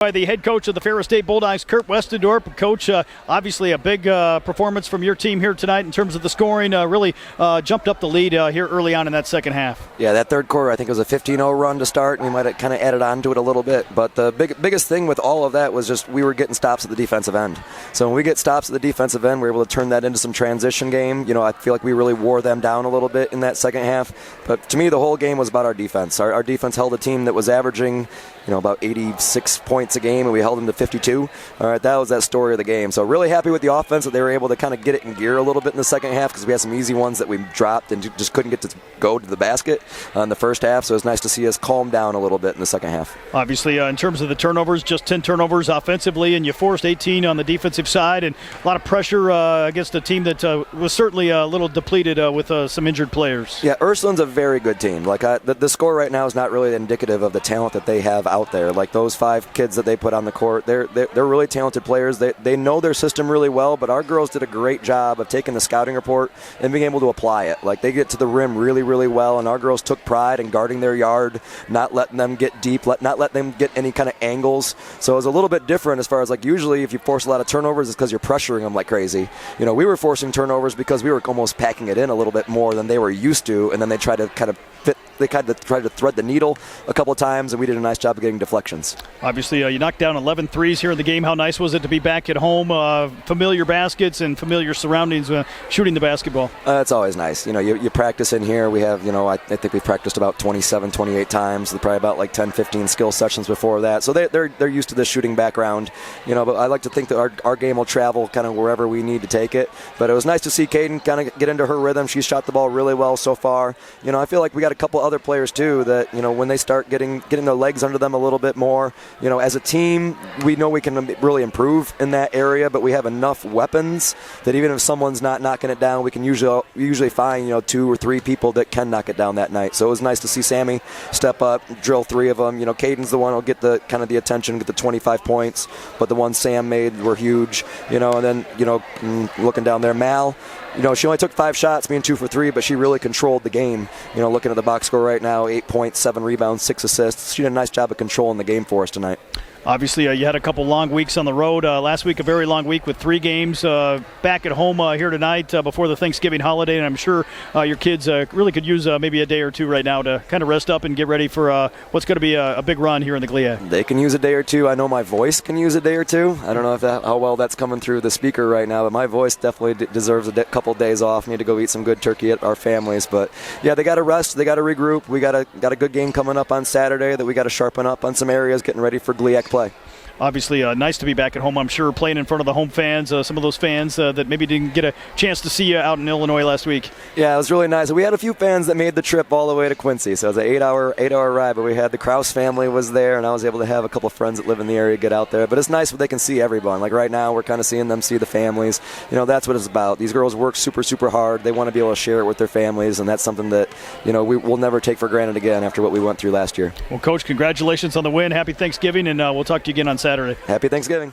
By the head coach of the Ferris State Bulldogs, Kurt Westendorp. Coach, obviously a big performance from your team here tonight in terms of the scoring. Really jumped up the lead here early on in that second half. Yeah, that third quarter, I think it was a 15-0 run to start, and we might have kind of added on to it a little bit. But the biggest thing with all of that was just we were getting stops at the defensive end. So when we get stops at the defensive end, we're able to turn that into some transition game. You know, I feel like we really wore them down a little bit in that second half. But to me, the whole game was about our defense. Our defense held a team that was averaging, about 86 points a game, and we held them to 52. All right, that was that story of the game. So really happy with the offense that they were able to kind of get it in gear a little bit in the second half, because we had some easy ones that we dropped and just couldn't get to go to the basket in the first half. So it was nice to see us calm down a little bit in the second half. Obviously, in terms of the turnovers, just 10 turnovers offensively, and you forced 18 on the defensive side, and a lot of pressure against a team that was certainly a little depleted with some injured players. Yeah, Ursuline's a very good team. Like the score right now is not really indicative of the talent that they have out there. Like those 5 kids that they put on the court, they're really talented players. They know their system really well, but our girls did a great job of taking the scouting report and being able to apply it. Like they get to the rim really, really well, and our girls took pride in guarding their yard, not letting them get deep, not letting them get any kind of angles. So it was a little bit different as far as like usually if you force a lot of turnovers, it's because you're pressuring them like crazy. We were forcing turnovers because we were almost packing it in a little bit more than they were used to, and then they tried to kind of thread the needle a couple of times, and we did a nice job of getting deflections. Obviously, you knocked down 11 threes here in the game. How nice was it to be back at home, familiar baskets and familiar surroundings shooting the basketball? It's always nice. You practice in here. We have, I think we've practiced about 27, 28 times. Probably about like 10, 15 skill sessions before that. So they're used to this shooting background. But I like to think that our game will travel kind of wherever we need to take it. But it was nice to see Caden kind of get into her rhythm. She's shot the ball really well so far. I feel like we got a couple other players too that when they start getting their legs under them a little bit more, as a team we know we can really improve in that area, but we have enough weapons that even if someone's not knocking it down, we can usually find 2 or 3 people that can knock it down that night. So it was nice to see Sammy step up, drill 3 of them. Caden's the one who'll get the kind of the attention, get the 25 points, but the ones Sam made were huge. And then looking down there, Mal, she only took 5 shots, being 2 for 3, but she really controlled the game. Looking at the box score right now, 8 points, 7 rebounds, 6 assists. She did a nice job of controlling the game for us tonight. Obviously, you had a couple long weeks on the road. Last week, a very long week with 3 games. Back at home here tonight before the Thanksgiving holiday, and I'm sure your kids really could use maybe a day or 2 right now to kind of rest up and get ready for what's going to be a big run here in the GLIAC. They can use a day or 2. I know my voice can use a day or 2. I don't know how well that's coming through the speaker right now, but my voice definitely deserves a couple days off. Need to go eat some good turkey at our families. But, yeah, they got to rest. They got to regroup. We got a good game coming up on Saturday that we got to sharpen up on some areas, getting ready for GLIAC play. Obviously, nice to be back at home, I'm sure, playing in front of the home fans, some of those fans that maybe didn't get a chance to see you out in Illinois last week. Yeah, it was really nice. We had a few fans that made the trip all the way to Quincy, so it was an 8-hour ride, but we had the Krause family was there, and I was able to have a couple of friends that live in the area get out there. But it's nice when they can see everyone. Like right now, we're kind of seeing them see the families. That's what it's about. These girls work super, super hard. They want to be able to share it with their families, and that's something that, we will never take for granted again after what we went through last year. Well, Coach, congratulations on the win. Happy Thanksgiving, and we'll talk to you again on Saturday. Happy Thanksgiving.